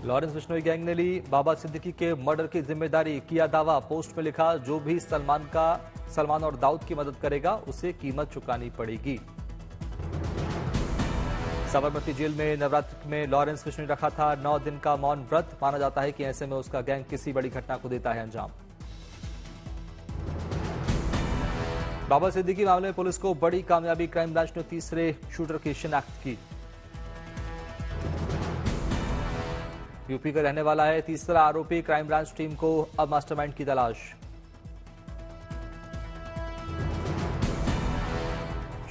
Lawrence Bishnoi gang ने ली बाबा सिद्दीकी के murder की जिम्मेदारी, किया दावा। पोस्ट में लिखा, जो भी सलमान और दाऊद की मदद करेगा उसे कीमत चुकानी पड़ेगी। साबरमती जेल में नवरात्रि में लॉरेंस बिश्नोई रखा था 9 दिन का मौन व्रत। माना जाता है कि ऐसे में उसका गैंग किसी बड़ी घटना को देता है अंजाम। बाबा सिद्दीकी मामले में पुलिस को बड़ी कामयाबी, क्राइम ब्रांच ने तीसरे शूटर की शिनाख्त की। यूपी का रहने वाला है तीसरा आरोपी। क्राइम ब्रांच टीम को अब मास्टरमाइंड की तलाश।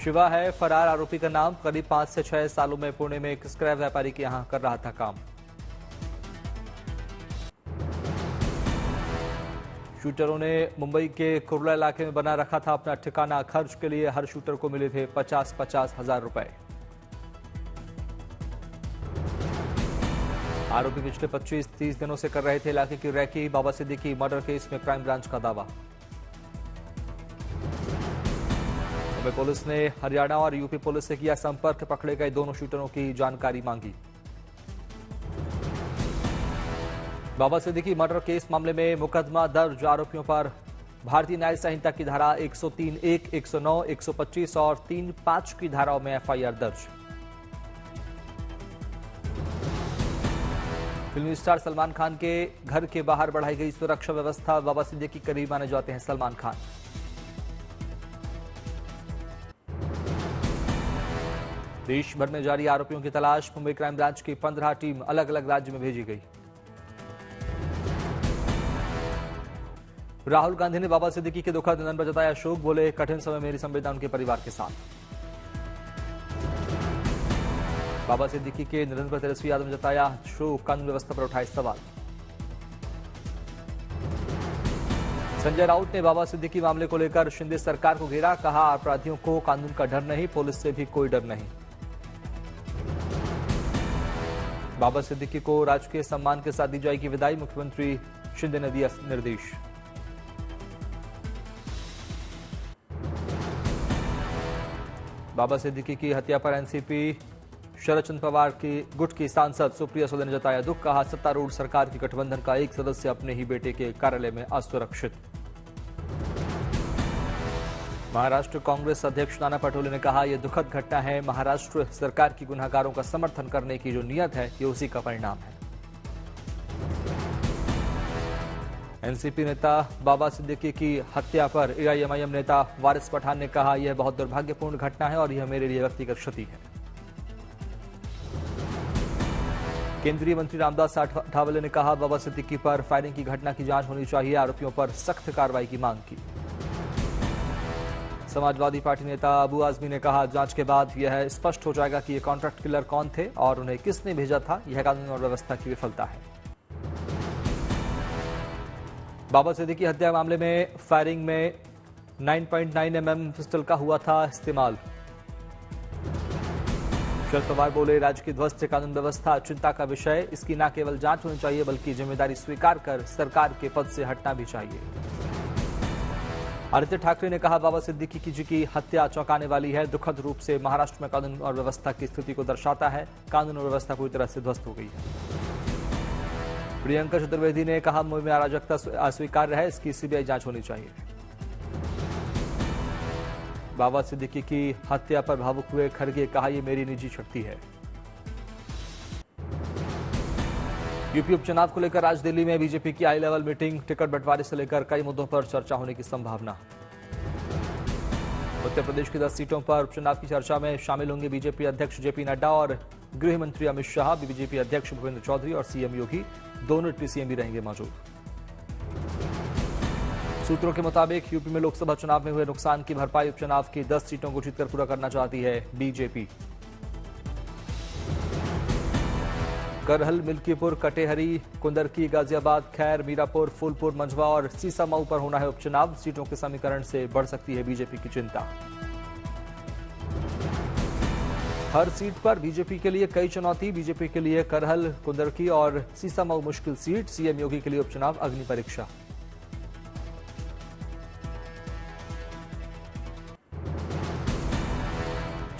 शिवा है फरार आरोपी का नाम। करीब 5 से 6 सालों में पुणे में एक स्क्रैप व्यापारी के यहां कर रहा था काम। शूटरों ने मुंबई के कुर्ला इलाके में बना रखा था अपना ठिकाना। खर्च के लिए हर शूटर को मिले थे 50-50 हजार रुपए। आरोपी पिछले 25-30 दिनों से कर रहे थे इलाके की रैकी। बाबा सिद्दीकी मर्डर केस में क्राइम ब्रांच का दावा। मुंबई पुलिस ने हरियाणा और यूपी पुलिस से किया संपर्क। पकड़े गए दोनों शूटरों की जानकारी मांगी। बाबा सिद्दीकी मर्डर केस मामले में मुकदमा दर्ज। आरोपियों पर भारतीय न्याय संहिता की धारा 103(1), 109, 125 और 3(5) की धाराओं में एफआईआर दर्ज। फिल्मी स्टार सलमान खान के घर के बाहर बढ़ाई गई सुरक्षा व्यवस्था। बाबा सिद्दीकी के करीब माने जाते हैं सलमान खान। देश भर में जारी आरोपियों की तलाश। मुंबई क्राइम ब्रांच की 15 टीम अलग अलग राज्य में भेजी गई। राहुल गांधी ने बाबा सिद्दीकी के दुखद निधन पर जताया शोक। बोले, कठिन समय मेरी संवेदना उनके परिवार के साथ। बाबा सिद्दीकी के निधन पर तेजस्वी यादव ने जताया शोक। कानून व्यवस्था पर उठाए सवाल। संजय राउत ने बाबा सिद्दीकी मामले को लेकर शिंदे सरकार को घेरा। कहा, अपराधियों को कानून का डर नहीं, पुलिस से भी कोई डर नहीं। बाबा सिद्दीकी को राजकीय सम्मान के साथ दी जाएगी विदाई। मुख्यमंत्री शिंदे ने दिया निर्देश। बाबा सिद्दीकी की हत्या पर एनसीपी शरद चंद्र पवार की गुट की सांसद सुप्रिया सुले ने जताया दुख। कहा, सत्तारूढ़ सरकार के गठबंधन का एक सदस्य अपने ही बेटे के कार्यालय में असुरक्षित। महाराष्ट्र कांग्रेस अध्यक्ष नाना पटोले ने कहा, यह दुखद घटना है। महाराष्ट्र सरकार की गुनहगारों का समर्थन करने की जो नियत है, ये उसी का परिणाम है। एनसीपी नेता बाबा सिद्दीकी की हत्या पर एआईएमआईएम नेता वारिस पठान ने कहा, यह बहुत दुर्भाग्यपूर्ण घटना है और यह मेरे लिए व्यक्तिगत क्षति है। केंद्रीय मंत्री रामदास अठावले ने कहा, बाबा सिद्दीकी पर फायरिंग की घटना की जांच होनी चाहिए। आरोपियों पर सख्त कार्रवाई की मांग की। समाजवादी पार्टी नेता अबू आजमी ने कहा, जांच के बाद यह स्पष्ट हो जाएगा कि ये कॉन्ट्रैक्ट किलर कौन थे और उन्हें किसने भेजा था। यह कानून और व्यवस्था की विफलता है। बाबा सिद्दीकी हत्या मामले में फायरिंग में 9.9 mm पिस्टल का हुआ था इस्तेमाल। शरद पवार बोले, राज्य की ध्वस्त कानून व्यवस्था चिंता का विषय। इसकी न केवल जांच होनी चाहिए बल्कि जिम्मेदारी स्वीकार कर सरकार के पद से हटना भी चाहिए। आदित्य ठाकरे ने कहा, बाबा सिद्दीकी जी की हत्या चौंकाने वाली है। दुखद रूप से महाराष्ट्र में कानून और व्यवस्था की स्थिति को दर्शाता है। कानून और व्यवस्था पूरी तरह से ध्वस्त हो गई है। प्रियंका चतुर्वेदी ने कहा, मुंबई में अराजकता अस्वीकार्य है, इसकी सीबीआई जांच होनी चाहिए। बाबा सिद्दीकी की हत्या पर भावुक हुए खड़गे, कहा, यह मेरी निजी शक्ति है। यूपी उपचुनाव को लेकर आज दिल्ली में बीजेपी की हाई लेवल मीटिंग। टिकट बंटवारे से लेकर कई मुद्दों पर चर्चा होने की संभावना। उत्तर प्रदेश की 10 सीटों पर उपचुनाव की चर्चा में शामिल होंगे बीजेपी अध्यक्ष जेपी नड्डा और गृह मंत्री अमित शाह। बीजेपी अध्यक्ष भूपेंद्र चौधरी और सीएम योगी दोनों डिप्टी सीएम भी रहेंगे मौजूद। सूत्रों के मुताबिक यूपी में लोकसभा चुनाव में हुए नुकसान की भरपाई उपचुनाव की 10 सीटों को जीतकर पूरा करना चाहती है बीजेपी। करहल, मिल्कीपुर, कटेहरी, कुंदरकी, गाजियाबाद, खैर, मीरापुर, फूलपुर, मंझवा और सीसामऊ पर होना है उपचुनाव। सीटों के समीकरण से बढ़ सकती है बीजेपी की चिंता। हर सीट पर बीजेपी के लिए कई चुनौती। बीजेपी के लिए करहल, कुंदरकी और सीसामऊ मुश्किल सीट। सीएम योगी के लिए उपचुनाव अग्नि परीक्षा।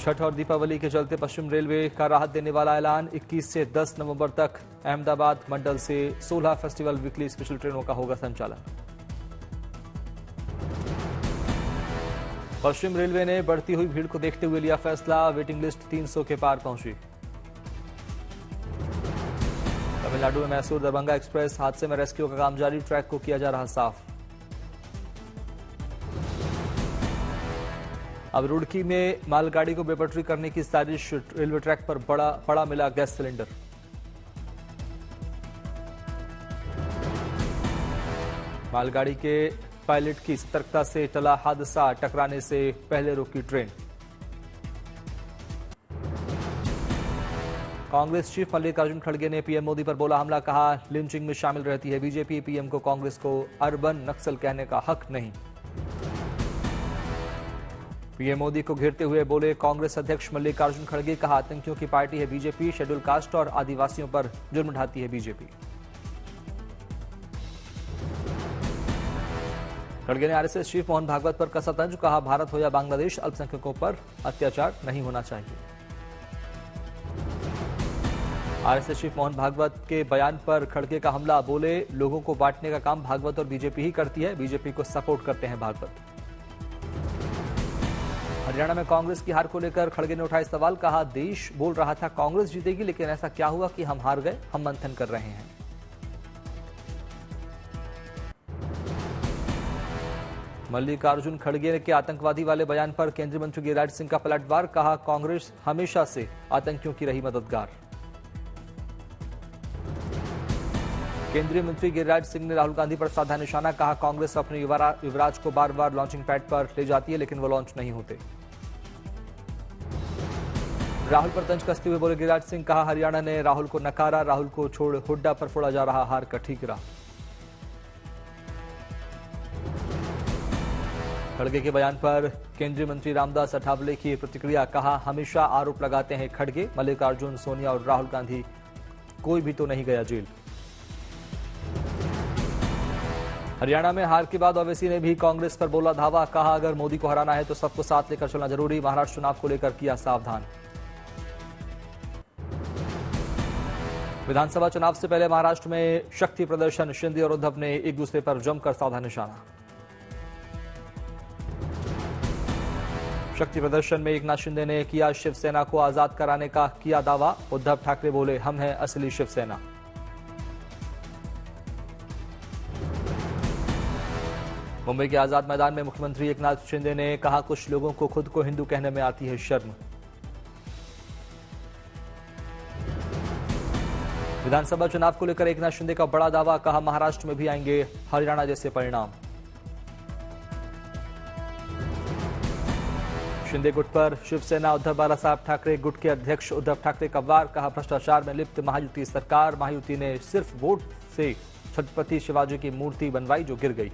छठ और दीपावली के चलते पश्चिम रेलवे का राहत देने वाला ऐलान। 21 से 10 नवंबर तक अहमदाबाद मंडल से 16 फेस्टिवल वीकली स्पेशल ट्रेनों का होगा संचालन। पश्चिम रेलवे ने बढ़ती हुई भीड़ को देखते हुए लिया फैसला, वेटिंग लिस्ट 300 के पार पहुंची। तमिलनाडु में मैसूर दरभंगा एक्सप्रेस हादसे में रेस्क्यू का काम जारी, ट्रैक को किया जा रहा साफ। अब रुड़की में मालगाड़ी को बेपटरी करने की साजिश, रेलवे ट्रैक पर पड़ा मिला गैस सिलेंडर। मालगाड़ी के पायलट की सतर्कता से टला हादसा, टकराने से पहले रुकी ट्रेन। कांग्रेस चीफ मल्लिकार्जुन खड़गे ने पीएम मोदी पर बोला हमला, कहा लिंचिंग में शामिल रहती है बीजेपी, पीएम को कांग्रेस को अर्बन नक्सल कहने का हक नहीं। पीएम मोदी को घेरते हुए बोले कांग्रेस अध्यक्ष मल्लिकार्जुन खड़गे, कहा आतंकियों की पार्टी है बीजेपी, शेड्यूल कास्ट और आदिवासियों पर जुर्म ढाती है बीजेपी। खड़गे ने आरएसएस चीफ मोहन भागवत पर कसा तंज, कहा भारत हो या बांग्लादेश, अल्पसंख्यकों पर अत्याचार नहीं होना चाहिए। आरएसएस चीफ मोहन भागवत के बयान पर खड़गे का हमला, बोले लोगों को बांटने का काम भागवत और बीजेपी ही करती है, बीजेपी को सपोर्ट करते हैं भागवत। हरियाणा में कांग्रेस की हार को लेकर खड़गे ने उठाए सवाल, कहा देश बोल रहा था कांग्रेस जीतेगी, लेकिन ऐसा क्या हुआ कि हम हार गए, हम मंथन कर रहे हैं। मल्लिकार्जुन खड़गे के आतंकवादी वाले बयान पर केंद्रीय मंत्री गिरिराज सिंह का पलटवार, कहा कांग्रेस हमेशा से आतंकियों की रही मददगार। केंद्रीय मंत्री गिरिराज सिंह ने राहुल गांधी पर साधा निशाना, कहा कांग्रेस अपने युवराज को बार बार लॉन्चिंग पैड पर ले जाती है, लेकिन वो लॉन्च नहीं होते। राहुल पर तंज कसते हुए बोले गिरिराज सिंह, कहा हरियाणा ने राहुल को नकारा, राहुल को छोड़ हुड्डा पर फोड़ा जा रहा हार का ठीकरा। खड़गे के बयान पर केंद्रीय मंत्री रामदास अठावले की प्रतिक्रिया, कहा हमेशा आरोप लगाते हैं खड़गे, मल्लिकार्जुन, सोनिया और राहुल गांधी, कोई भी तो नहीं गया जेल। हरियाणा में हार के बाद ओवैसी ने भी कांग्रेस पर बोला धावा, कहा अगर मोदी को हराना है तो सबको साथ लेकर चलना जरूरी, महाराष्ट्र चुनाव को लेकर किया सावधान। विधानसभा चुनाव से पहले महाराष्ट्र में शक्ति प्रदर्शन, शिंदे और उद्धव ने एक दूसरे पर जमकर साधा निशाना। शक्ति प्रदर्शन में एकनाथ शिंदे ने किया शिवसेना को आजाद कराने का किया दावा, उद्धव ठाकरे बोले हम हैं असली शिवसेना। मुंबई के आजाद मैदान में मुख्यमंत्री एकनाथ शिंदे ने कहा कुछ लोगों को खुद को हिंदू कहने में आती है शर्म। विधानसभा चुनाव को लेकर एकनाथ शिंदे का बड़ा दावा, कहा महाराष्ट्र में भी आएंगे हरियाणा जैसे परिणाम। शिंदे गुट पर शिवसेना, उद्धव बालासाहब ठाकरे गुट के अध्यक्ष उद्धव ठाकरे का वार, कहा भ्रष्टाचार में लिप्त महायुति सरकार, महायुति ने सिर्फ वोट से छत्रपति शिवाजी की मूर्ति बनवाई जो गिर गई।